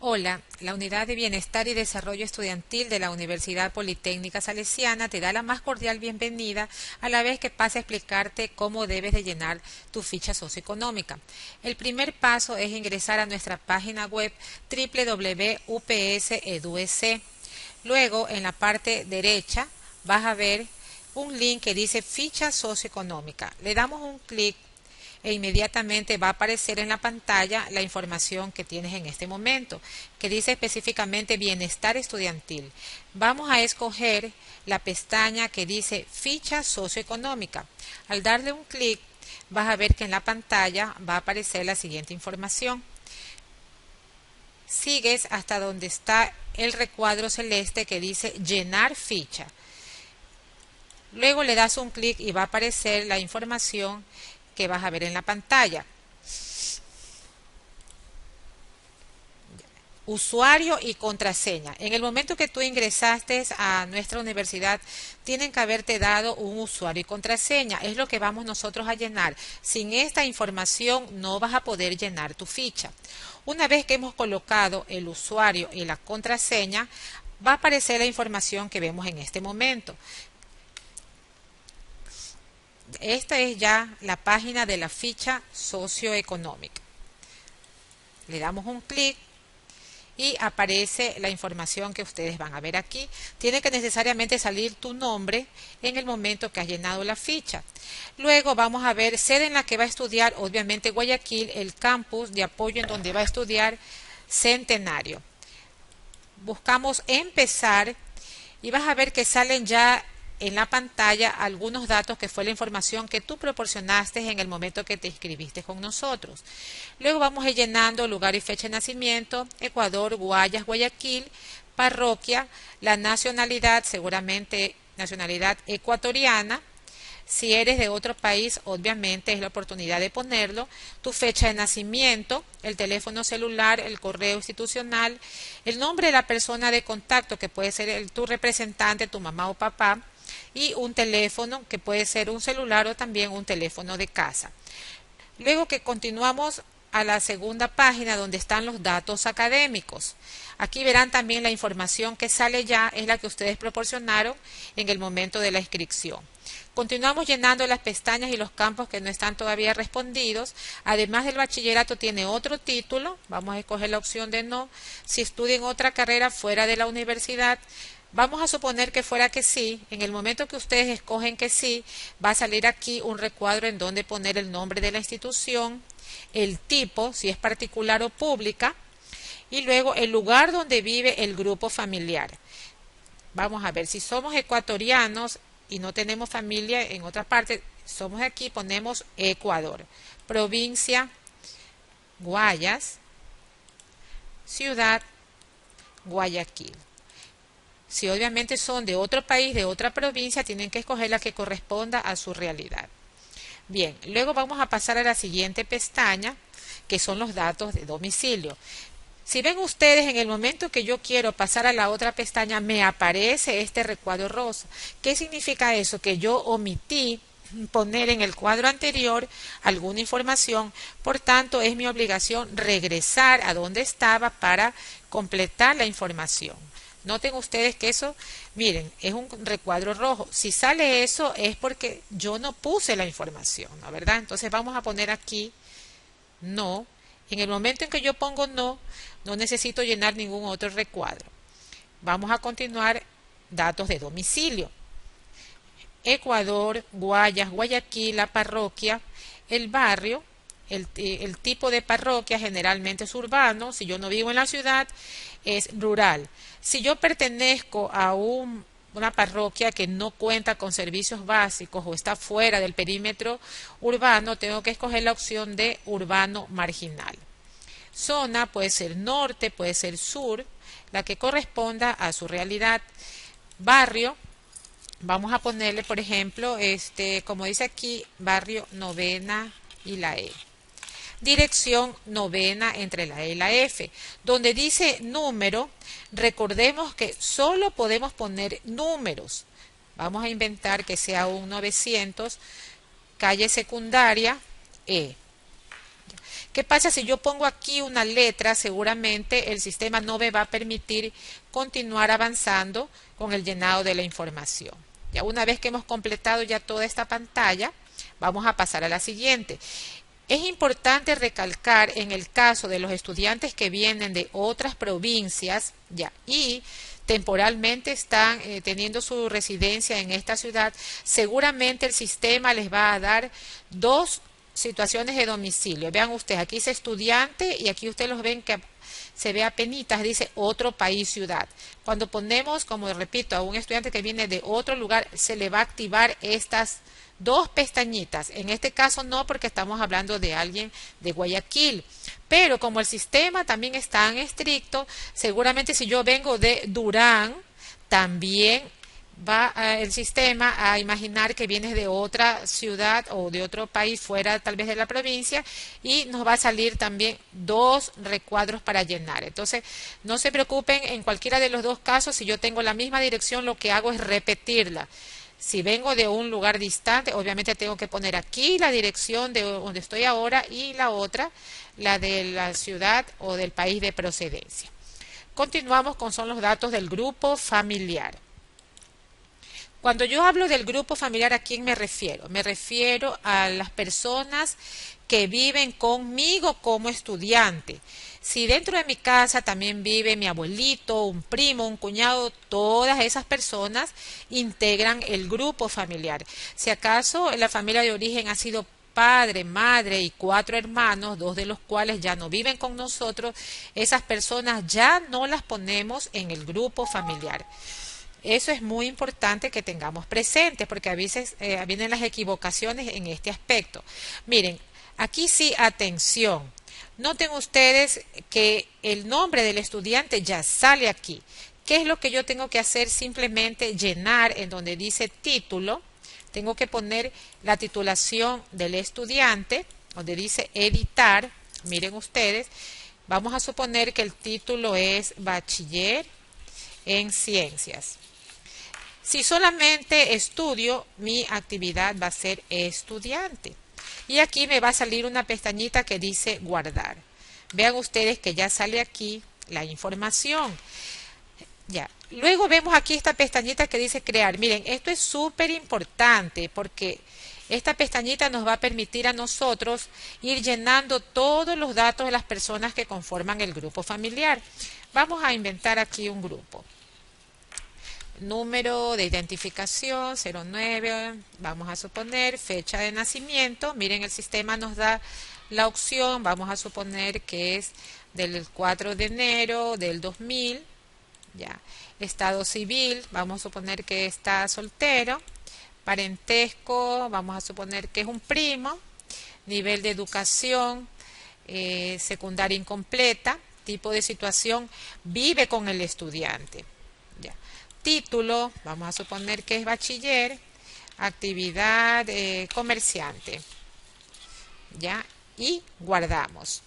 Hola, la Unidad de Bienestar y Desarrollo Estudiantil de la Universidad Politécnica Salesiana te da la más cordial bienvenida a la vez que pasa a explicarte cómo debes de llenar tu ficha socioeconómica. El primer paso es ingresar a nuestra página web www.ups.edu.es. Luego, en la parte derecha, vas a ver un link que dice ficha socioeconómica. Le damos un clic e inmediatamente va a aparecer en la pantalla la información que tienes en este momento, que dice específicamente bienestar estudiantil. Vamos a escoger la pestaña que dice ficha socioeconómica. Al darle un clic, vas a ver que en la pantalla va a aparecer la siguiente información. Sigues hasta donde está el recuadro celeste que dice llenar ficha. Luego le das un clic y va a aparecer la información que vas a ver en la pantalla. Usuario y contraseña. En el momento que tú ingresaste a nuestra universidad, tienen que haberte dado un usuario y contraseña. Es lo que vamos nosotros a llenar. Sin esta información no vas a poder llenar tu ficha. Una vez que hemos colocado el usuario y la contraseña, va a aparecer la información que vemos en este momento. Esta es ya la página de la ficha socioeconómica. Le damos un clic y aparece la información que ustedes van a ver aquí. Tiene que necesariamente salir tu nombre en el momento que has llenado la ficha. Luego vamos a ver sede en la que va a estudiar, obviamente Guayaquil, el campus de apoyo en donde va a estudiar Centenario. Buscamos empezar y vas a ver que salen ya en la pantalla algunos datos que fue la información que tú proporcionaste en el momento que te inscribiste con nosotros. Luego vamos a ir llenando lugar y fecha de nacimiento, Ecuador, Guayas, Guayaquil, parroquia, la nacionalidad, seguramente nacionalidad ecuatoriana. Si eres de otro país, obviamente es la oportunidad de ponerlo, tu fecha de nacimiento, el teléfono celular, el correo institucional, el nombre de la persona de contacto, que puede ser tu representante, tu mamá o papá, y un teléfono que puede ser un celular o también un teléfono de casa. Luego que continuamos a la segunda página donde están los datos académicos. Aquí verán también la información que sale ya, es la que ustedes proporcionaron en el momento de la inscripción. Continuamos llenando las pestañas y los campos que no están todavía respondidos. Además del bachillerato tiene otro título, vamos a escoger la opción de no. Si estudian otra carrera fuera de la universidad, vamos a suponer que fuera que sí. En el momento que ustedes escogen que sí, va a salir aquí un recuadro en donde poner el nombre de la institución, el tipo, si es particular o pública, y luego el lugar donde vive el grupo familiar. Vamos a ver, si somos ecuatorianos y no tenemos familia en otra parte, somos aquí, ponemos Ecuador, provincia, Guayas, ciudad, Guayaquil. Si obviamente son de otro país, de otra provincia, tienen que escoger la que corresponda a su realidad. Bien, luego vamos a pasar a la siguiente pestaña, que son los datos de domicilio. Si ven ustedes, en el momento que yo quiero pasar a la otra pestaña, me aparece este recuadro rosa. ¿Qué significa eso? Que yo omití poner en el cuadro anterior alguna información, por tanto es mi obligación regresar a donde estaba para completar la información. Noten ustedes que eso, miren, es un recuadro rojo. Si sale eso es porque yo no puse la información, ¿no? ¿Verdad? Entonces vamos a poner aquí no. En el momento en que yo pongo no, no necesito llenar ningún otro recuadro. Vamos a continuar datos de domicilio. Ecuador, Guayas, Guayaquil, la parroquia, el barrio, el tipo de parroquia generalmente es urbano. Si yo no vivo en la ciudad, es rural. Si yo pertenezco a una parroquia que no cuenta con servicios básicos o está fuera del perímetro urbano, tengo que escoger la opción de urbano marginal. Zona puede ser norte, puede ser sur, la que corresponda a su realidad. Barrio, vamos a ponerle, por ejemplo, como dice aquí, barrio Novena y la E. Dirección Novena entre la E y la F. Donde dice número, recordemos que solo podemos poner números. Vamos a inventar que sea un 900, calle secundaria E. ¿Qué pasa si yo pongo aquí una letra? Seguramente el sistema no me va a permitir continuar avanzando con el llenado de la información. Ya una vez que hemos completado ya toda esta pantalla, vamos a pasar a la siguiente. Es importante recalcar en el caso de los estudiantes que vienen de otras provincias ya, y temporalmente están teniendo su residencia en esta ciudad, seguramente el sistema les va a dar dos situaciones de domicilio. Vean ustedes, aquí dice estudiante y aquí ustedes los ven que se ve apenitas, dice otro país, ciudad. Cuando ponemos, como repito, a un estudiante que viene de otro lugar, se le va a activar estas dos pestañitas. En este caso no, porque estamos hablando de alguien de Guayaquil. Pero como el sistema también es tan estricto, seguramente si yo vengo de Durán, también va el sistema a imaginar que vienes de otra ciudad o de otro país fuera tal vez de la provincia y nos va a salir también dos recuadros para llenar. Entonces no se preocupen, en cualquiera de los dos casos, si yo tengo la misma dirección, lo que hago es repetirla. Si vengo de un lugar distante, obviamente tengo que poner aquí la dirección de donde estoy ahora y la otra, la de la ciudad o del país de procedencia. Continuamos con son los datos del grupo familiar. Cuando yo hablo del grupo familiar, ¿a quién me refiero? Me refiero a las personas que viven conmigo como estudiante. Si dentro de mi casa también vive mi abuelito, un primo, un cuñado, todas esas personas integran el grupo familiar. Si acaso la familia de origen ha sido padre, madre y 4 hermanos, 2 de los cuales ya no viven con nosotros, esas personas ya no las ponemos en el grupo familiar. Eso es muy importante que tengamos presente porque a veces vienen las equivocaciones en este aspecto. Miren, aquí sí, atención. Noten ustedes que el nombre del estudiante ya sale aquí. ¿Qué es lo que yo tengo que hacer? Simplemente llenar en donde dice título. Tengo que poner la titulación del estudiante, donde dice editar. Miren ustedes, vamos a suponer que el título es Bachiller en Ciencias. Si solamente estudio, mi actividad va a ser estudiante. Y aquí me va a salir una pestañita que dice guardar. Vean ustedes que ya sale aquí la información. Ya. Luego vemos aquí esta pestañita que dice crear. Miren, esto es súper importante porque esta pestañita nos va a permitir a nosotros ir llenando todos los datos de las personas que conforman el grupo familiar. Vamos a inventar aquí un grupo. Número de identificación 09, vamos a suponer fecha de nacimiento. Miren, el sistema nos da la opción, vamos a suponer que es del 4 de enero del 2000. Ya. Estado civil, vamos a suponer que está soltero. Parentesco, vamos a suponer que es un primo. Nivel de educación secundaria incompleta. Tipo de situación, vive con el estudiante. Ya. Título, vamos a suponer que es bachiller. Actividad comerciante. Ya. Y guardamos.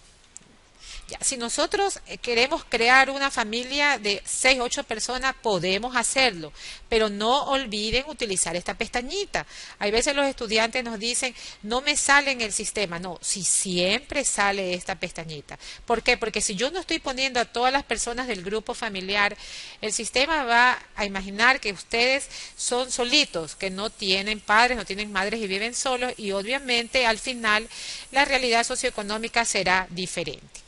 Ya, si nosotros queremos crear una familia de 6, 8 personas, podemos hacerlo, pero no olviden utilizar esta pestañita. Hay veces los estudiantes nos dicen, no me sale en el sistema. No, si siempre sale esta pestañita. ¿Por qué? Porque si yo no estoy poniendo a todas las personas del grupo familiar, el sistema va a imaginar que ustedes son solitos, que no tienen padres, no tienen madres y viven solos, y obviamente al final la realidad socioeconómica será diferente.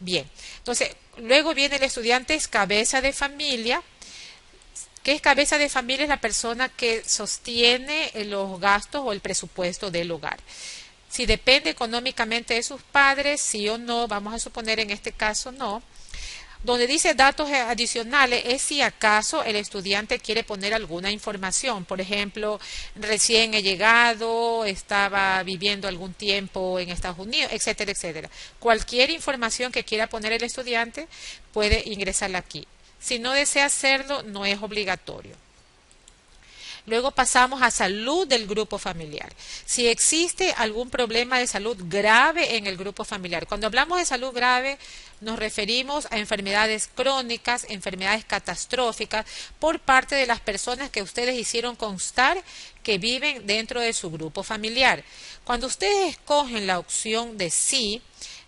Bien, entonces luego viene el estudiante es cabeza de familia. ¿Qué es cabeza de familia? Es la persona que sostiene los gastos o el presupuesto del hogar. Si depende económicamente de sus padres, sí o no, vamos a suponer en este caso no. Donde dice datos adicionales es si acaso el estudiante quiere poner alguna información. Por ejemplo, recién he llegado, estaba viviendo algún tiempo en Estados Unidos, etcétera, etcétera. Cualquier información que quiera poner el estudiante puede ingresarla aquí. Si no desea hacerlo, no es obligatorio. Luego pasamos a salud del grupo familiar. Si existe algún problema de salud grave en el grupo familiar. Cuando hablamos de salud grave, nos referimos a enfermedades crónicas, enfermedades catastróficas, por parte de las personas que ustedes hicieron constar que viven dentro de su grupo familiar. Cuando ustedes escogen la opción de sí,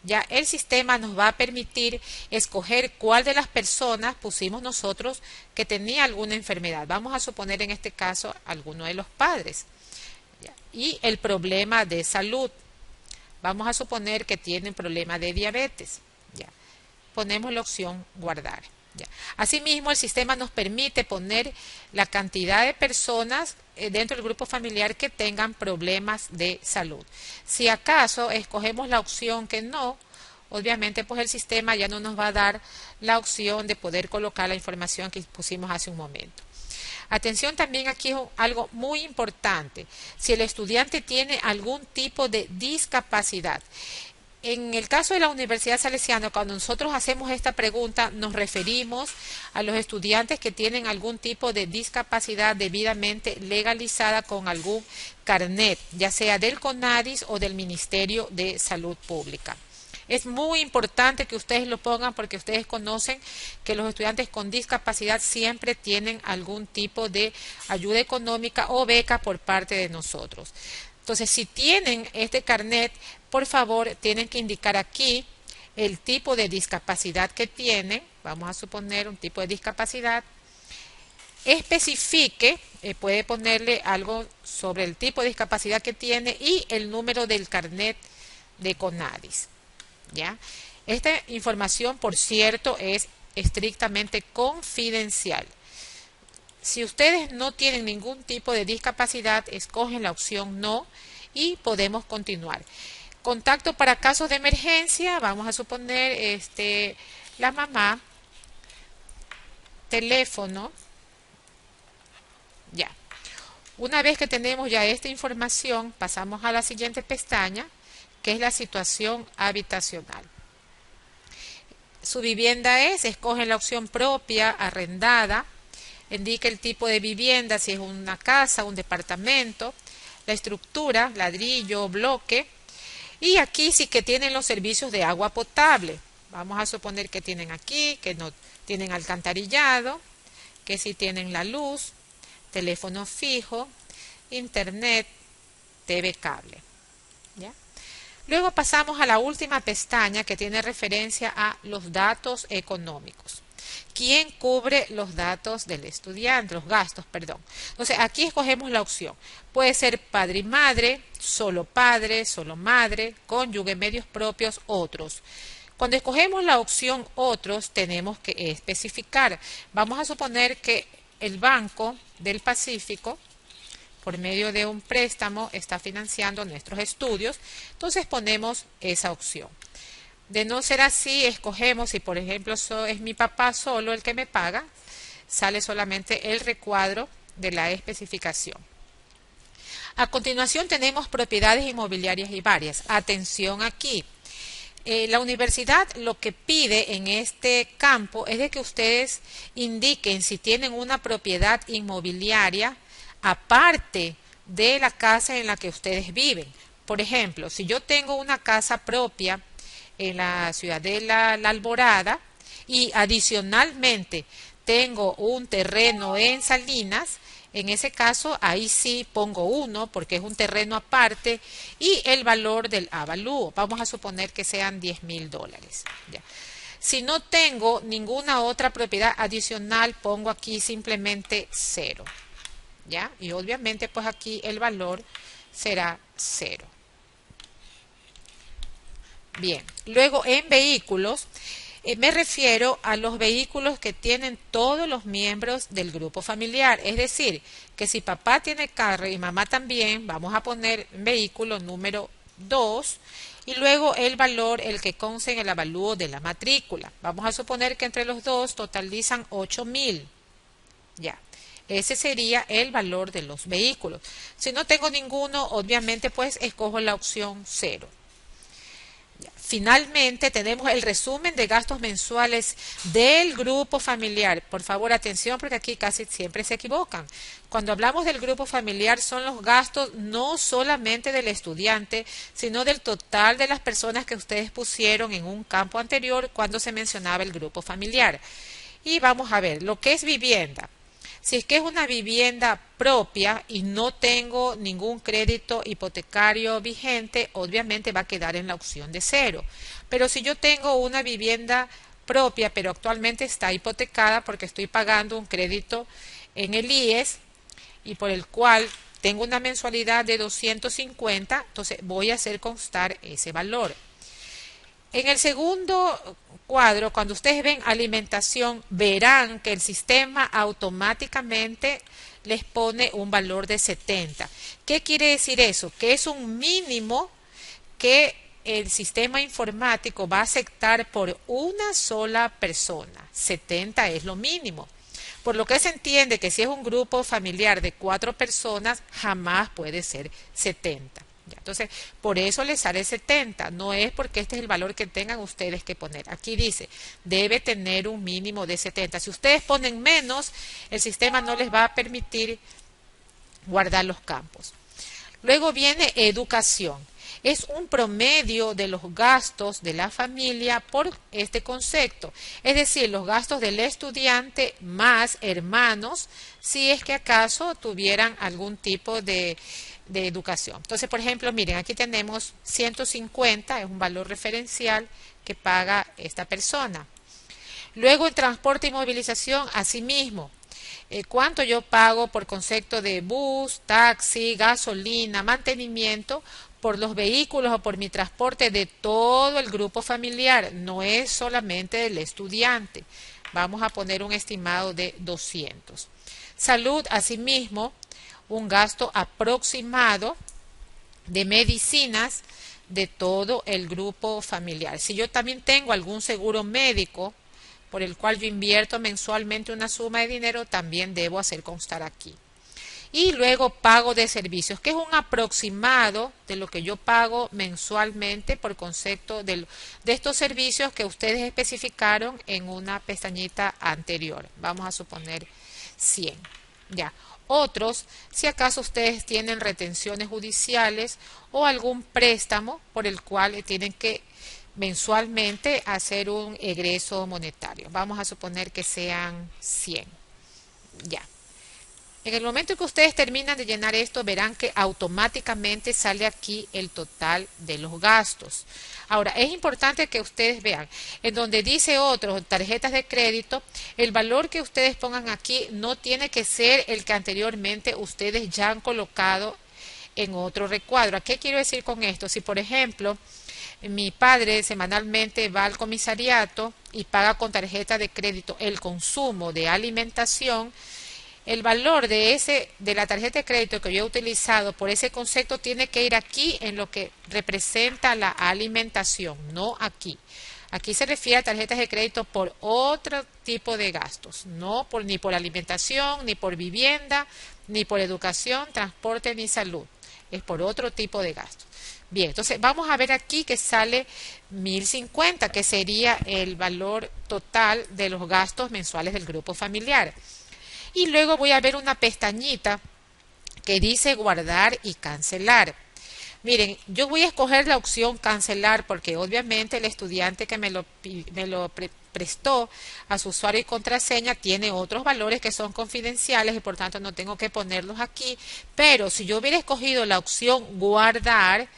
Ya el sistema nos va a permitir escoger cuál de las personas pusimos nosotros que tenía alguna enfermedad. Vamos a suponer en este caso alguno de los padres. ¿Ya? Y el problema de salud. Vamos a suponer que tienen problema de diabetes. ¿Ya? Ponemos la opción guardar. ¿Ya? Asimismo, el sistema nos permite poner la cantidad de personas dentro del grupo familiar que tengan problemas de salud. Si acaso escogemos la opción que no, obviamente pues el sistema ya no nos va a dar la opción de poder colocar la información que pusimos hace un momento. Atención también aquí algo muy importante. Si el estudiante tiene algún tipo de discapacidad. En el caso de la Universidad Salesiana, cuando nosotros hacemos esta pregunta, nos referimos a los estudiantes que tienen algún tipo de discapacidad debidamente legalizada con algún carnet, ya sea del CONADIS o del Ministerio de Salud Pública. Es muy importante que ustedes lo pongan porque ustedes conocen que los estudiantes con discapacidad siempre tienen algún tipo de ayuda económica o beca por parte de nosotros. Entonces, si tienen este carnet, por favor, tienen que indicar aquí el tipo de discapacidad que tienen. Vamos a suponer un tipo de discapacidad. Especifique, puede ponerle algo sobre el tipo de discapacidad que tiene y el número del carnet de CONADIS. ¿Ya? Esta información, por cierto, es estrictamente confidencial. Si ustedes no tienen ningún tipo de discapacidad, escogen la opción no y podemos continuar. Contacto para casos de emergencia, vamos a suponer la mamá, teléfono, ya. Una vez que tenemos ya esta información, pasamos a la siguiente pestaña, que es la situación habitacional. Su vivienda escogen la opción propia, arrendada, indica el tipo de vivienda, si es una casa, un departamento, la estructura, ladrillo, bloque, y aquí sí que tienen los servicios de agua potable. Vamos a suponer que tienen aquí, que no tienen alcantarillado, que sí tienen la luz, teléfono fijo, internet, TV cable. ¿Ya? Luego pasamos a la última pestaña que tiene referencia a los datos económicos. ¿Quién cubre los datos del estudiante? Los gastos, perdón. Entonces, aquí escogemos la opción. Puede ser padre y madre, solo madre, cónyuge, medios propios, otros. Cuando escogemos la opción otros, tenemos que especificar. Vamos a suponer que el Banco del Pacífico, por medio de un préstamo, está financiando nuestros estudios. Entonces, ponemos esa opción. De no ser así, escogemos, si por ejemplo es mi papá solo el que me paga, sale solamente el recuadro de la especificación. A continuación tenemos propiedades inmobiliarias y varias. Atención aquí. La universidad lo que pide en este campo es de que ustedes indiquen si tienen una propiedad inmobiliaria aparte de la casa en la que ustedes viven. Por ejemplo, si yo tengo una casa propia en la ciudad de la Alborada y adicionalmente tengo un terreno en Salinas, en ese caso ahí sí pongo 1 porque es un terreno aparte y el valor del avalúo, vamos a suponer que sean $10,000. ¿Ya? Si no tengo ninguna otra propiedad adicional, pongo aquí simplemente 0. ¿Ya? Y obviamente pues aquí el valor será 0. Bien, luego en vehículos, me refiero a los vehículos que tienen todos los miembros del grupo familiar. Es decir, que si papá tiene carro y mamá también, vamos a poner vehículo número 2 y luego el valor, el que consta en el avalúo de la matrícula. Vamos a suponer que entre los dos totalizan 8,000. Ya. Ese sería el valor de los vehículos. Si no tengo ninguno, obviamente pues escojo la opción 0. Finalmente tenemos el resumen de gastos mensuales del grupo familiar. Por favor, atención porque aquí casi siempre se equivocan. Cuando hablamos del grupo familiar son los gastos no solamente del estudiante, sino del total de las personas que ustedes pusieron en un campo anterior cuando se mencionaba el grupo familiar. Y vamos a ver lo que es vivienda. Si es que es una vivienda propia y no tengo ningún crédito hipotecario vigente, obviamente va a quedar en la opción de 0. Pero si yo tengo una vivienda propia, pero actualmente está hipotecada porque estoy pagando un crédito en el IES y por el cual tengo una mensualidad de 250, entonces voy a hacer constar ese valor. En el segundo cuadro, cuando ustedes ven alimentación, verán que el sistema automáticamente les pone un valor de 70. ¿Qué quiere decir eso? Que es un mínimo que el sistema informático va a aceptar por una sola persona. 70 es lo mínimo. Por lo que se entiende que si es un grupo familiar de 4 personas, jamás puede ser 70. ¿Ya? Entonces, por eso les sale 70. No es porque este es el valor que tengan ustedes que poner. Aquí dice, debe tener un mínimo de 70. Si ustedes ponen menos, el sistema no les va a permitir guardar los campos. Luego viene educación. Es un promedio de los gastos de la familia por este concepto. Es decir, los gastos del estudiante más hermanos, si es que acaso tuvieran algún tipo de educación. Entonces, por ejemplo, miren, aquí tenemos 150, es un valor referencial que paga esta persona. Luego, en transporte y movilización, asimismo, cuánto yo pago por concepto de bus, taxi, gasolina, mantenimiento por los vehículos o por mi transporte de todo el grupo familiar, no es solamente del estudiante. Vamos a poner un estimado de 200. Salud, asimismo, un gasto aproximado de medicinas de todo el grupo familiar. Si yo también tengo algún seguro médico por el cual yo invierto mensualmente una suma de dinero, también debo hacer constar aquí. Y luego pago de servicios, que es un aproximado de lo que yo pago mensualmente por concepto de estos servicios que ustedes especificaron en una pestañita anterior. Vamos a suponer 100. Ya. Otros, si acaso ustedes tienen retenciones judiciales o algún préstamo por el cual tienen que mensualmente hacer un egreso monetario. Vamos a suponer que sean 100. Ya. En el momento que ustedes terminan de llenar esto, verán que automáticamente sale aquí el total de los gastos. Ahora, es importante que ustedes vean, en donde dice otros, tarjetas de crédito, el valor que ustedes pongan aquí no tiene que ser el que anteriormente ustedes ya han colocado en otro recuadro. ¿A qué quiero decir con esto? Si, por ejemplo, mi padre semanalmente va al comisariato y paga con tarjeta de crédito el consumo de alimentación, el valor de la tarjeta de crédito que yo he utilizado por ese concepto tiene que ir aquí en lo que representa la alimentación, no aquí. Aquí se refiere a tarjetas de crédito por otro tipo de gastos, no ni por alimentación, ni por vivienda, ni por educación, transporte, ni salud. Es por otro tipo de gastos. Bien, entonces vamos a ver aquí que sale 1050, que sería el valor total de los gastos mensuales del grupo familiar. Y luego voy a ver una pestañita que dice guardar y cancelar. Miren, yo voy a escoger la opción cancelar porque obviamente el estudiante que me lo prestó a su usuario y contraseña tiene otros valores que son confidenciales y por tanto no tengo que ponerlos aquí. Pero si yo hubiera escogido la opción guardar,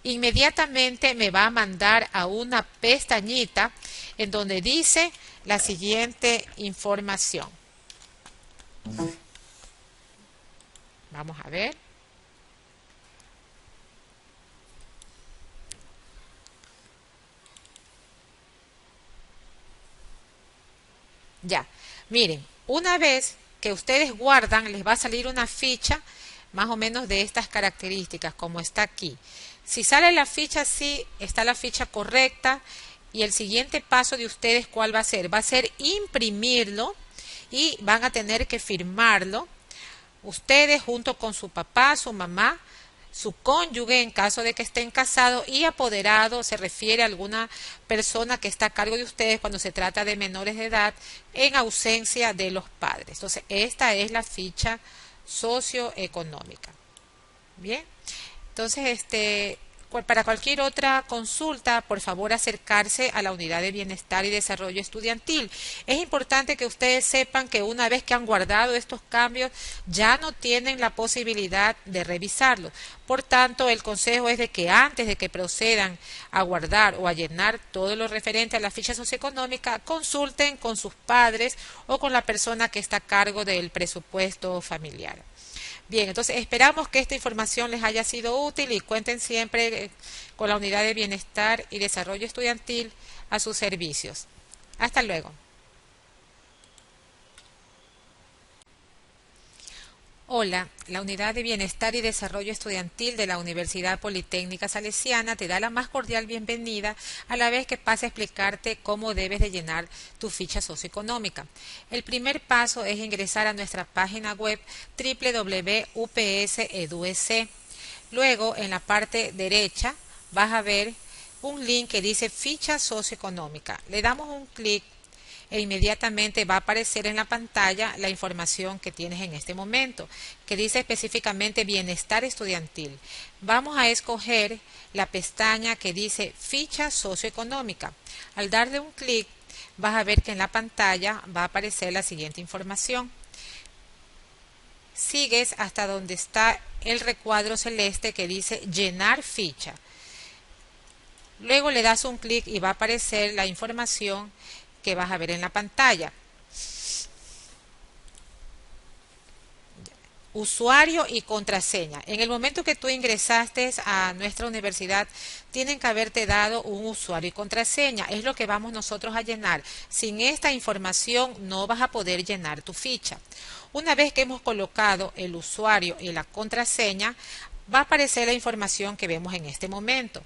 inmediatamente me va a mandar a una pestañita en donde dice la siguiente información. Vamos a ver. Ya, miren, una vez que ustedes guardan, les va a salir una ficha más o menos de estas características, como está aquí. Si sale la ficha así, está la ficha correcta y el siguiente paso de ustedes, ¿cuál va a ser? Va a ser imprimirlo y van a tener que firmarlo ustedes junto con su papá, su mamá, su cónyuge en caso de que estén casados y apoderado se refiere a alguna persona que está a cargo de ustedes cuando se trata de menores de edad en ausencia de los padres. Entonces, esta es la ficha socioeconómica. Bien, entonces Para cualquier otra consulta, por favor acercarse a la Unidad de Bienestar y Desarrollo Estudiantil. Es importante que ustedes sepan que una vez que han guardado estos cambios, ya no tienen la posibilidad de revisarlos. Por tanto, el consejo es de que antes de que procedan a guardar o a llenar todo lo referente a la ficha socioeconómica, consulten con sus padres o con la persona que está a cargo del presupuesto familiar. Bien, entonces esperamos que esta información les haya sido útil y cuenten siempre con la Unidad de Bienestar y Desarrollo Estudiantil a sus servicios. Hasta luego. Hola, la Unidad de Bienestar y Desarrollo Estudiantil de la Universidad Politécnica Salesiana te da la más cordial bienvenida a la vez que pasa a explicarte cómo debes de llenar tu ficha socioeconómica. El primer paso es ingresar a nuestra página web www.ups.edu.es. Luego, en la parte derecha, vas a ver un link que dice ficha socioeconómica. Le damos un clic e inmediatamente va a aparecer en la pantalla la información que tienes en este momento, que dice específicamente bienestar estudiantil. Vamos a escoger la pestaña que dice ficha socioeconómica. Al darle un clic, vas a ver que en la pantalla va a aparecer la siguiente información. Sigues hasta donde está el recuadro celeste que dice llenar ficha. Luego le das un clic y va a aparecer la información que vas a ver en la pantalla. Usuario y contraseña. En el momento que tú ingresaste a nuestra universidad, tienen que haberte dado un usuario y contraseña. Es lo que vamos nosotros a llenar. Sin esta información no vas a poder llenar tu ficha. Una vez que hemos colocado el usuario y la contraseña, va a aparecer la información que vemos en este momento.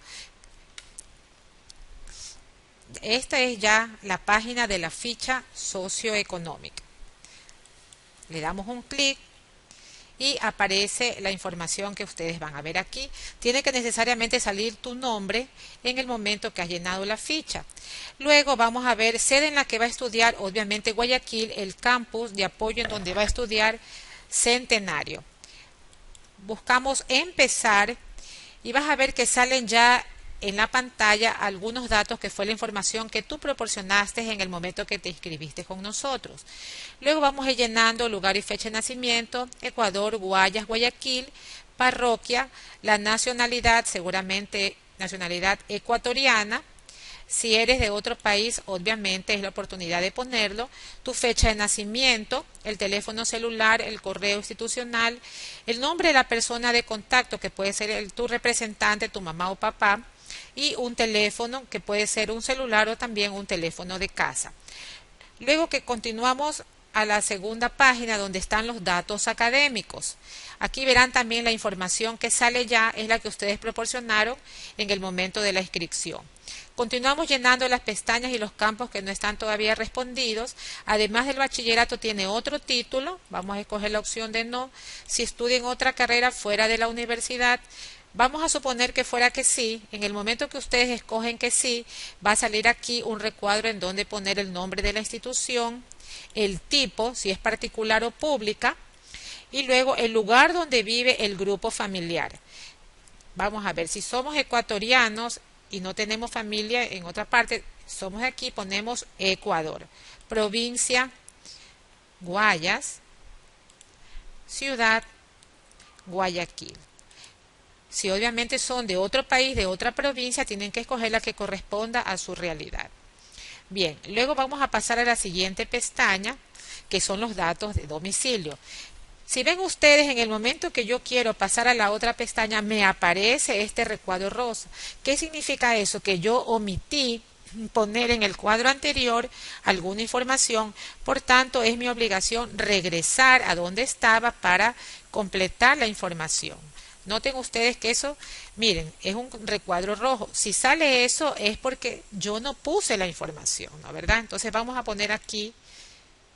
Esta es ya la página de la ficha socioeconómica. Le damos un clic y aparece la información que ustedes van a ver aquí. Tiene que necesariamente salir tu nombre en el momento que has llenado la ficha. Luego vamos a ver sede en la que va a estudiar, obviamente Guayaquil, el campus de apoyo en donde va a estudiar Centenario. Buscamos empezar y vas a ver que salen ya en la pantalla algunos datos que fue la información que tú proporcionaste en el momento que te inscribiste con nosotros. Luego vamos a ir llenando lugar y fecha de nacimiento, Ecuador, Guayas, Guayaquil, parroquia, la nacionalidad, seguramente nacionalidad ecuatoriana. Si eres de otro país, obviamente es la oportunidad de ponerlo, tu fecha de nacimiento, el teléfono celular, el correo institucional, el nombre de la persona de contacto, que puede ser tu representante, tu mamá o papá, y un teléfono que puede ser un celular o también un teléfono de casa. Luego que continuamos a la segunda página donde están los datos académicos. Aquí verán también la información que sale ya, es la que ustedes proporcionaron en el momento de la inscripción. Continuamos llenando las pestañas y los campos que no están todavía respondidos. Además del bachillerato tiene otro título, vamos a escoger la opción de no. Si estudian otra carrera fuera de la universidad, vamos a suponer que fuera que sí. En el momento que ustedes escogen que sí, va a salir aquí un recuadro en donde poner el nombre de la institución, el tipo, si es particular o pública, y luego el lugar donde vive el grupo familiar. Vamos a ver, si somos ecuatorianos y no tenemos familia en otra parte, somos aquí, ponemos Ecuador, provincia, Guayas, ciudad, Guayaquil. Si obviamente son de otro país, de otra provincia, tienen que escoger la que corresponda a su realidad. Bien, luego vamos a pasar a la siguiente pestaña, que son los datos de domicilio. Si ven ustedes, en el momento que yo quiero pasar a la otra pestaña, me aparece este recuadro rosa. ¿Qué significa eso? Que yo omití poner en el cuadro anterior alguna información, por tanto es mi obligación regresar a donde estaba para completar la información. Noten ustedes que eso, miren, es un recuadro rojo. Si sale eso es porque yo no puse la información, ¿no? ¿Verdad? Entonces vamos a poner aquí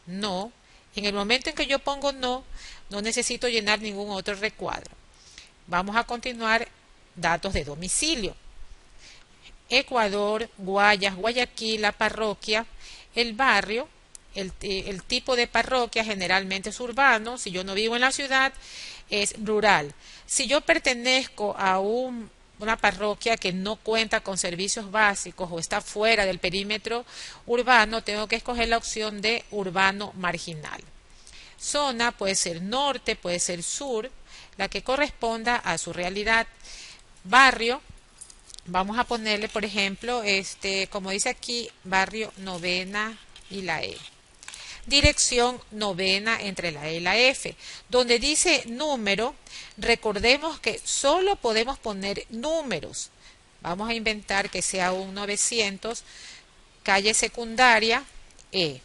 no. En el momento en que yo pongo no, no necesito llenar ningún otro recuadro. Vamos a continuar datos de domicilio. Ecuador, Guayas, Guayaquil, la parroquia, el barrio, el tipo de parroquia generalmente es urbano. Si yo no vivo en la ciudad, es rural. Si yo pertenezco a un una parroquia que no cuenta con servicios básicos o está fuera del perímetro urbano, tengo que escoger la opción de urbano marginal. Zona puede ser norte, puede ser sur, la que corresponda a su realidad. Barrio, vamos a ponerle, por ejemplo, como dice aquí, barrio Novena y la E. Dirección Novena entre la E y la F. Donde dice número, recordemos que solo podemos poner números. Vamos a inventar que sea un 900, calle secundaria E.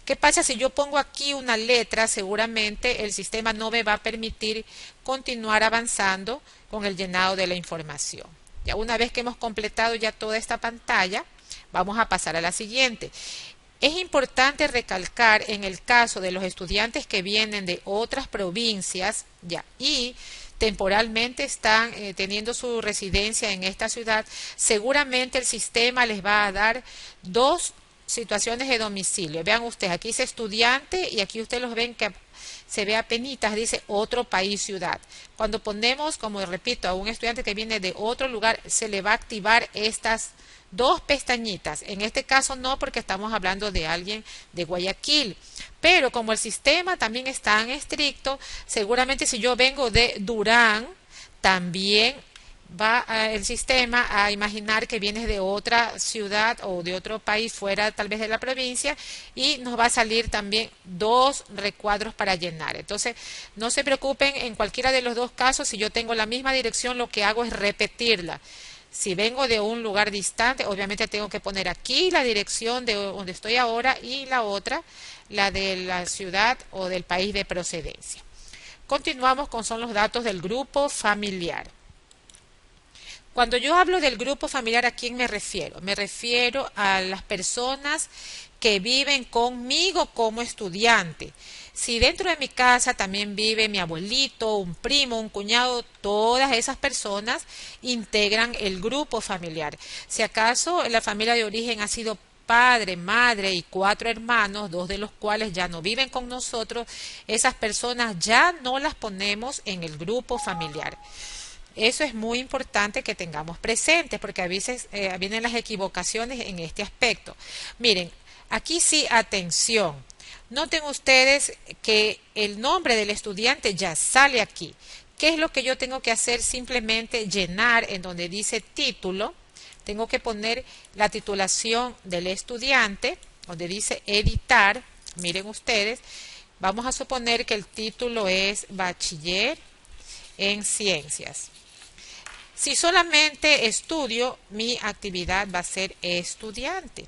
¿Qué pasa si yo pongo aquí una letra? Seguramente el sistema no me va a permitir continuar avanzando con el llenado de la información. Ya una vez que hemos completado ya toda esta pantalla, vamos a pasar a la siguiente. Es importante recalcar en el caso de los estudiantes que vienen de otras provincias ya, y temporalmente están teniendo su residencia en esta ciudad, seguramente el sistema les va a dar dos situaciones de domicilio. Vean ustedes, aquí dice estudiante y aquí ustedes los ven que se ve apenitas, dice otro país, ciudad. Cuando ponemos, como repito, a un estudiante que viene de otro lugar, se le va a activar estas dos pestañitas. En este caso no, porque estamos hablando de alguien de Guayaquil. Pero como el sistema también es tan estricto, seguramente si yo vengo de Durán, también va el sistema a imaginar que vienes de otra ciudad o de otro país fuera tal vez de la provincia y nos va a salir también dos recuadros para llenar. Entonces, no se preocupen en cualquiera de los dos casos, si yo tengo la misma dirección, lo que hago es repetirla. Si vengo de un lugar distante, obviamente tengo que poner aquí la dirección de donde estoy ahora y la otra, la de la ciudad o del país de procedencia. Continuamos con son los datos del grupo familiar. Cuando yo hablo del grupo familiar, ¿a quién me refiero? Me refiero a las personas que viven conmigo como estudiante. Si dentro de mi casa también vive mi abuelito, un primo, un cuñado, todas esas personas integran el grupo familiar. Si acaso la familia de origen ha sido padre, madre y 4 hermanos, 2 de los cuales ya no viven con nosotros, esas personas ya no las ponemos en el grupo familiar. Eso es muy importante que tengamos presentes porque a veces vienen las equivocaciones en este aspecto. Miren, aquí sí, atención. Noten ustedes que el nombre del estudiante ya sale aquí. ¿Qué es lo que yo tengo que hacer? Simplemente llenar en donde dice título. Tengo que poner la titulación del estudiante, donde dice editar. Miren ustedes, vamos a suponer que el título es Bachiller en Ciencias. Si solamente estudio, mi actividad va a ser estudiante.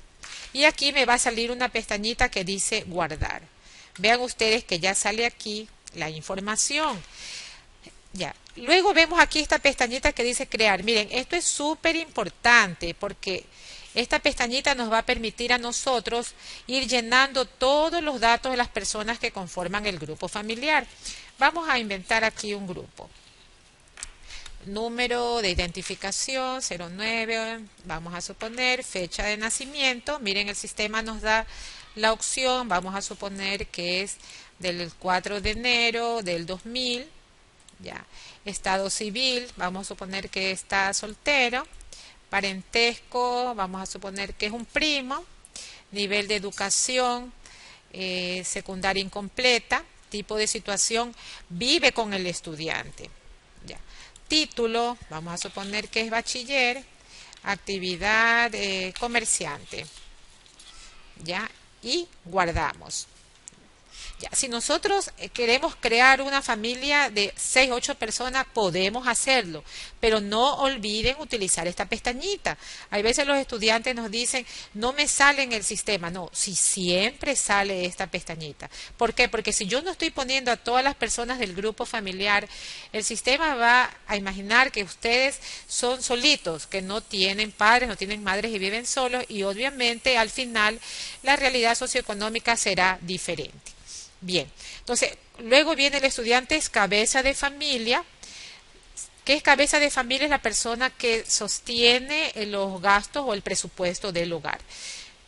Y aquí me va a salir una pestañita que dice guardar. Vean ustedes que ya sale aquí la información. Ya. Luego vemos aquí esta pestañita que dice crear. Miren, esto es súper importante porque esta pestañita nos va a permitir a nosotros ir llenando todos los datos de las personas que conforman el grupo familiar. Vamos a inventar aquí un grupo. Número de identificación 09, vamos a suponer fecha de nacimiento. Miren, el sistema nos da la opción, vamos a suponer que es del 4 de enero del 2000. Ya. Estado civil, vamos a suponer que está soltero. Parentesco, vamos a suponer que es un primo. Nivel de educación secundaria incompleta. Tipo de situación, vive con el estudiante. Ya. Título, vamos a suponer que es bachiller. Actividad comerciante. Ya, y guardamos. Ya, si nosotros queremos crear una familia de 6, 8 personas, podemos hacerlo, pero no olviden utilizar esta pestañita. Hay veces los estudiantes nos dicen, no me sale en el sistema. No, si siempre sale esta pestañita. ¿Por qué? Porque si yo no estoy poniendo a todas las personas del grupo familiar, el sistema va a imaginar que ustedes son solitos, que no tienen padres, no tienen madres y viven solos, y obviamente al final la realidad socioeconómica será diferente. Bien, entonces luego viene el estudiante es cabeza de familia. ¿Qué es cabeza de familia? Es la persona que sostiene los gastos o el presupuesto del hogar.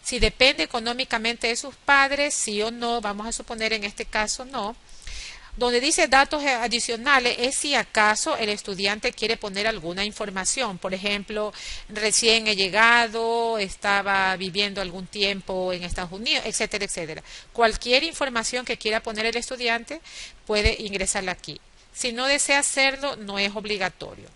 Si depende económicamente de sus padres, sí o no, vamos a suponer en este caso no. Donde dice datos adicionales es si acaso el estudiante quiere poner alguna información. Por ejemplo, recién he llegado, estaba viviendo algún tiempo en Estados Unidos, etcétera, etcétera. Cualquier información que quiera poner el estudiante puede ingresarla aquí. Si no desea hacerlo, no es obligatorio.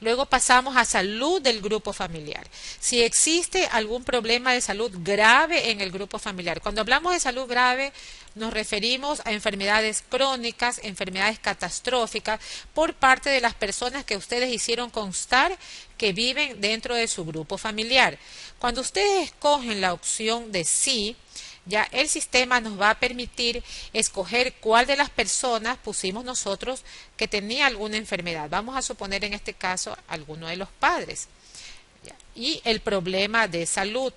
Luego pasamos a salud del grupo familiar. Si existe algún problema de salud grave en el grupo familiar. Cuando hablamos de salud grave, nos referimos a enfermedades crónicas, enfermedades catastróficas, por parte de las personas que ustedes hicieron constar que viven dentro de su grupo familiar. Cuando ustedes escogen la opción de sí, ya el sistema nos va a permitir escoger cuál de las personas pusimos nosotros que tenía alguna enfermedad. Vamos a suponer en este caso alguno de los padres. ¿Ya? Y el problema de salud.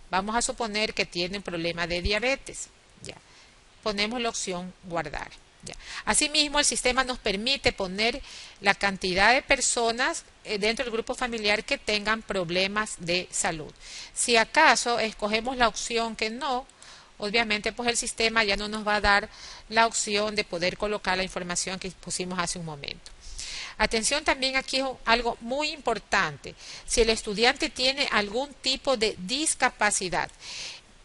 Vamos a suponer que tienen problema de diabetes. ¿Ya? Ponemos la opción guardar. ¿Ya? Asimismo, el sistema nos permite poner la cantidad de personas dentro del grupo familiar que tengan problemas de salud. Si acaso escogemos la opción que no, obviamente pues el sistema ya no nos va a dar la opción de poder colocar la información que pusimos hace un momento. Atención también aquí es algo muy importante. Si el estudiante tiene algún tipo de discapacidad.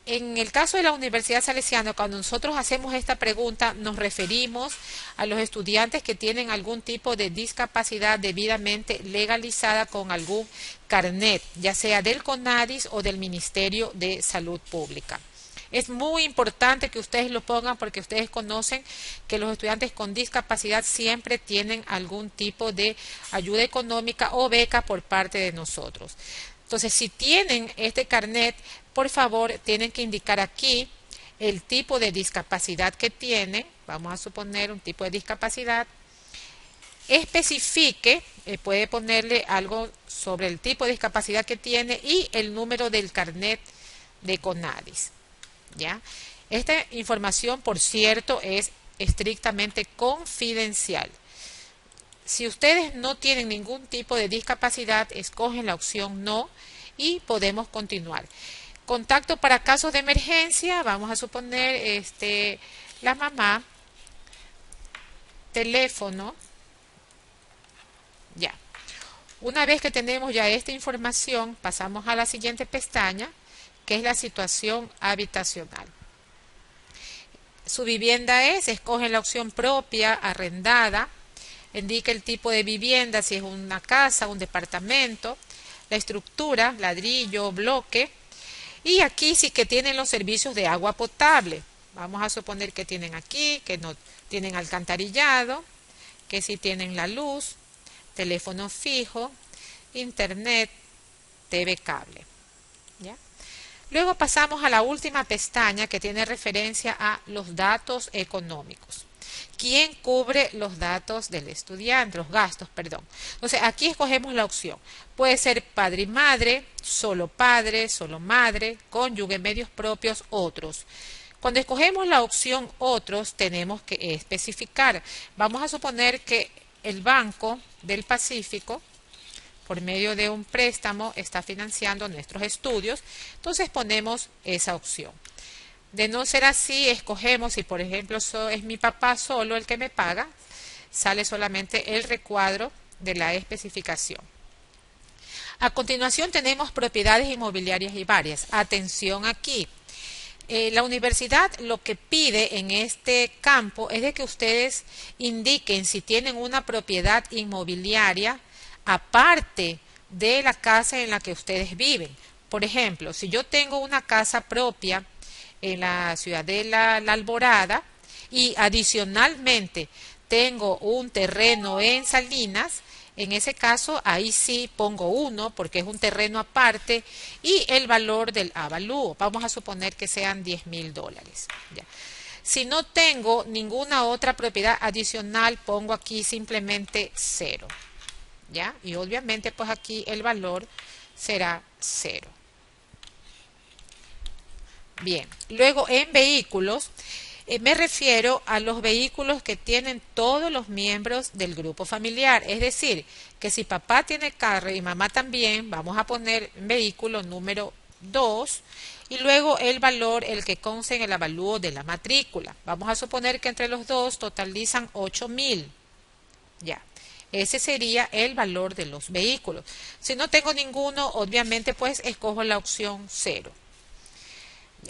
En el caso de la Universidad Salesiana, cuando nosotros hacemos esta pregunta, nos referimos a los estudiantes que tienen algún tipo de discapacidad debidamente legalizada con algún carnet, ya sea del CONADIS o del Ministerio de Salud Pública. Es muy importante que ustedes lo pongan porque ustedes conocen que los estudiantes con discapacidad siempre tienen algún tipo de ayuda económica o beca por parte de nosotros. Entonces, si tienen este carnet, por favor, tienen que indicar aquí el tipo de discapacidad que tienen. Vamos a suponer un tipo de discapacidad. Especifique, puede ponerle algo sobre el tipo de discapacidad que tiene y el número del carnet de CONADIS. ¿Ya? Esta información, por cierto, es estrictamente confidencial. Si ustedes no tienen ningún tipo de discapacidad, escogen la opción no y podemos continuar. Contacto para casos de emergencia, vamos a suponer la mamá, teléfono, ya. Una vez que tenemos ya esta información, pasamos a la siguiente pestaña, que es la situación habitacional. Su vivienda escogen la opción propia, arrendada, indica el tipo de vivienda, si es una casa, un departamento, la estructura, ladrillo, bloque, y aquí sí que tienen los servicios de agua potable. Vamos a suponer que tienen aquí, que no tienen alcantarillado, que sí tienen la luz, teléfono fijo, internet, TV cable. ¿Ya? Luego pasamos a la última pestaña que tiene referencia a los datos económicos. ¿Quién cubre los datos del estudiante? Los gastos, perdón. Entonces, aquí escogemos la opción. Puede ser padre y madre, solo madre, cónyuge, medios propios, otros. Cuando escogemos la opción otros, tenemos que especificar. Vamos a suponer que el Banco del Pacífico, por medio de un préstamo, está financiando nuestros estudios. Entonces, ponemos esa opción. De no ser así, escogemos, si por ejemplo es mi papá solo el que me paga, sale solamente el recuadro de la especificación. A continuación tenemos propiedades inmobiliarias y varias. Atención aquí. La universidad lo que pide en este campo es de que ustedes indiquen si tienen una propiedad inmobiliaria aparte de la casa en la que ustedes viven. Por ejemplo, si yo tengo una casa propia en la ciudad de la Alborada y adicionalmente tengo un terreno en Salinas, en ese caso ahí sí pongo 1 porque es un terreno aparte y el valor del avalúo, vamos a suponer que sean $10,000. ¿Ya? Si no tengo ninguna otra propiedad adicional, pongo aquí simplemente 0. ¿Ya? Y obviamente pues aquí el valor será 0. Bien, luego en vehículos me refiero a los vehículos que tienen todos los miembros del grupo familiar. Es decir, que si papá tiene carro y mamá también, vamos a poner vehículo número 2 y luego el valor, el que consta en el avalúo de la matrícula. Vamos a suponer que entre los dos totalizan 8.000. Ya, ese sería el valor de los vehículos. Si no tengo ninguno, obviamente pues escojo la opción 0.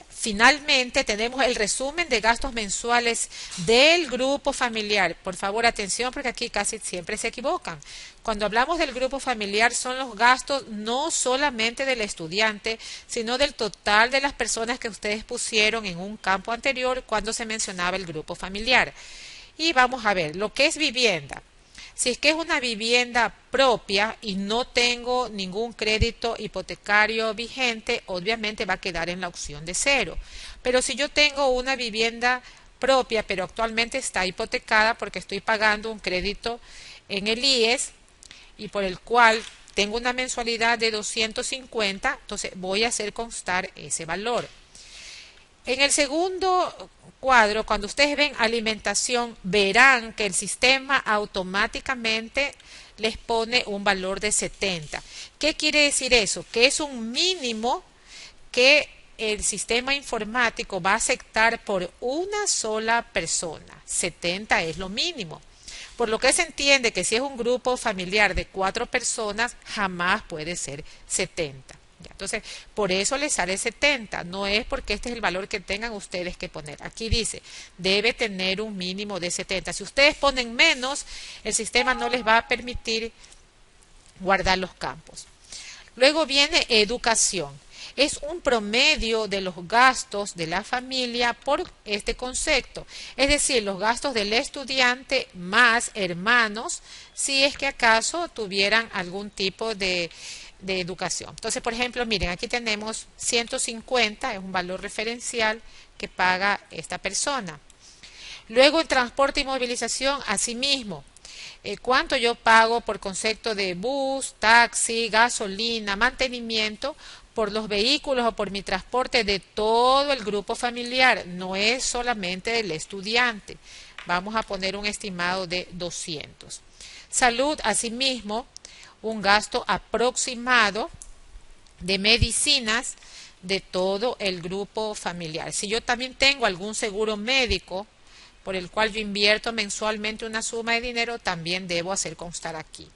Finalmente tenemos el resumen de gastos mensuales del grupo familiar. Por favor, atención porque aquí casi siempre se equivocan. Cuando hablamos del grupo familiar son los gastos no solamente del estudiante, sino del total de las personas que ustedes pusieron en un campo anterior cuando se mencionaba el grupo familiar. Y vamos a ver, lo que es vivienda. Si es que es una vivienda propia y no tengo ningún crédito hipotecario vigente, obviamente va a quedar en la opción de 0. Pero si yo tengo una vivienda propia, pero actualmente está hipotecada porque estoy pagando un crédito en el IES y por el cual tengo una mensualidad de 250, entonces voy a hacer constar ese valor. En el segundo cuadro, cuando ustedes ven alimentación, verán que el sistema automáticamente les pone un valor de 70. ¿Qué quiere decir eso? Que es un mínimo que el sistema informático va a aceptar por una sola persona. 70 es lo mínimo. Por lo que se entiende que si es un grupo familiar de 4 personas, jamás puede ser 70. Entonces, por eso les sale 70, no es porque este es el valor que tengan ustedes que poner. Aquí dice, debe tener un mínimo de 70. Si ustedes ponen menos, el sistema no les va a permitir guardar los campos. Luego viene educación. Es un promedio de los gastos de la familia por este concepto. Es decir, los gastos del estudiante más hermanos, si es que acaso tuvieran algún tipo de educación. Entonces, por ejemplo, miren, aquí tenemos 150, es un valor referencial que paga esta persona. Luego, en transporte y movilización, asimismo, cuánto yo pago por concepto de bus, taxi, gasolina, mantenimiento por los vehículos o por mi transporte de todo el grupo familiar, no es solamente del estudiante. Vamos a poner un estimado de 200. Salud, asimismo, un gasto aproximado de medicinas de todo el grupo familiar. Si yo también tengo algún seguro médico por el cual yo invierto mensualmente una suma de dinero, también debo hacer constar aquí.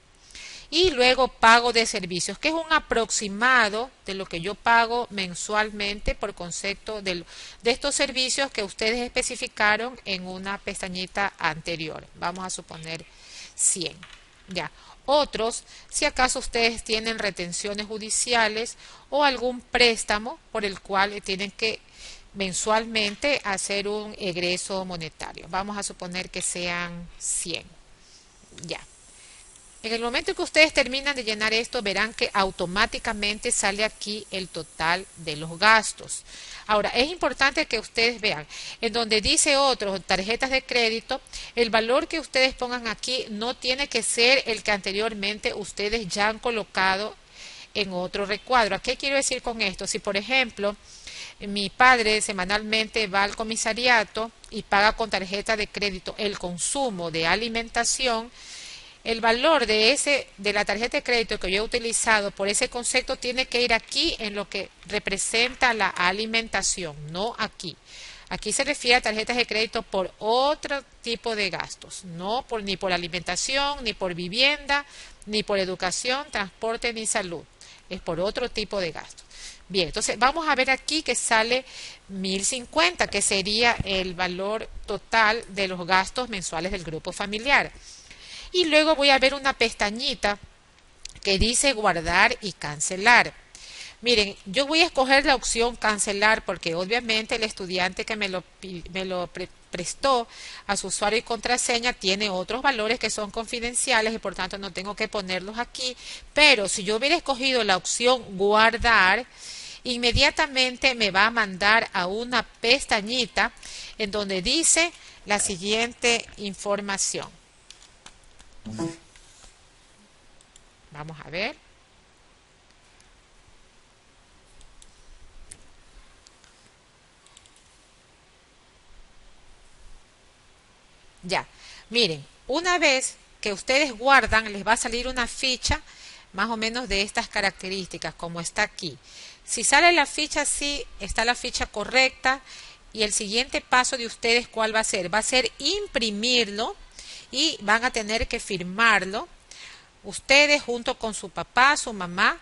Y luego pago de servicios, que es un aproximado de lo que yo pago mensualmente por concepto de estos servicios que ustedes especificaron en una pestañita anterior. Vamos a suponer 100. Ya. Otros, si acaso ustedes tienen retenciones judiciales o algún préstamo por el cual tienen que mensualmente hacer un egreso monetario. Vamos a suponer que sean 100. Ya. En el momento que ustedes terminan de llenar esto, verán que automáticamente sale aquí el total de los gastos. Ahora, es importante que ustedes vean, en donde dice otros, tarjetas de crédito, el valor que ustedes pongan aquí no tiene que ser el que anteriormente ustedes ya han colocado en otro recuadro. ¿Qué quiero decir con esto? Si, por ejemplo, mi padre semanalmente va al comisariato y paga con tarjeta de crédito el consumo de alimentación, el valor de la tarjeta de crédito que yo he utilizado por ese concepto tiene que ir aquí en lo que representa la alimentación, no aquí. Aquí se refiere a tarjetas de crédito por otro tipo de gastos, no ni por alimentación, ni por vivienda, ni por educación, transporte, ni salud. Es por otro tipo de gastos. Bien, entonces vamos a ver aquí que sale 1.050, que sería el valor total de los gastos mensuales del grupo familiar. Y luego voy a ver una pestañita que dice guardar y cancelar. Miren, yo voy a escoger la opción cancelar porque obviamente el estudiante que me lo prestó a su usuario y contraseña tiene otros valores que son confidenciales y por tanto no tengo que ponerlos aquí. Pero si yo hubiera escogido la opción guardar, inmediatamente me va a mandar a una pestañita en donde dice la siguiente información. Vamos a ver. Ya, miren, una vez que ustedes guardan, les va a salir una ficha más o menos de estas características, como está aquí. Si sale la ficha así, está la ficha correcta y el siguiente paso de ustedes, ¿cuál va a ser? Va a ser imprimirlo y van a tener que firmarlo ustedes junto con su papá, su mamá,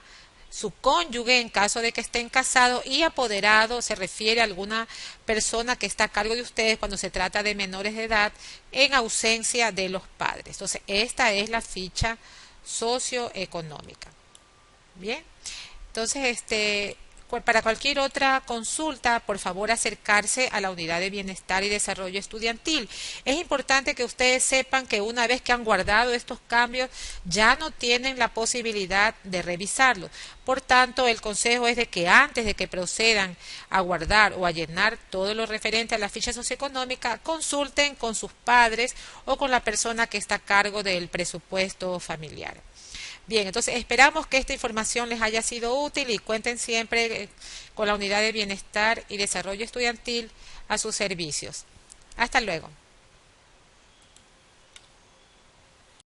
su cónyuge en caso de que estén casados y apoderado se refiere a alguna persona que está a cargo de ustedes cuando se trata de menores de edad en ausencia de los padres. Entonces, esta es la ficha socioeconómica. Bien, entonces para cualquier otra consulta, por favor acercarse a la unidad de bienestar y desarrollo estudiantil. Es importante que ustedes sepan que una vez que han guardado estos cambios, ya no tienen la posibilidad de revisarlos. Por tanto, el consejo es de que antes de que procedan a guardar o a llenar todo lo referente a la ficha socioeconómica, consulten con sus padres o con la persona que está a cargo del presupuesto familiar. Bien, entonces esperamos que esta información les haya sido útil y cuenten siempre con la unidad de bienestar y desarrollo estudiantil a sus servicios. Hasta luego.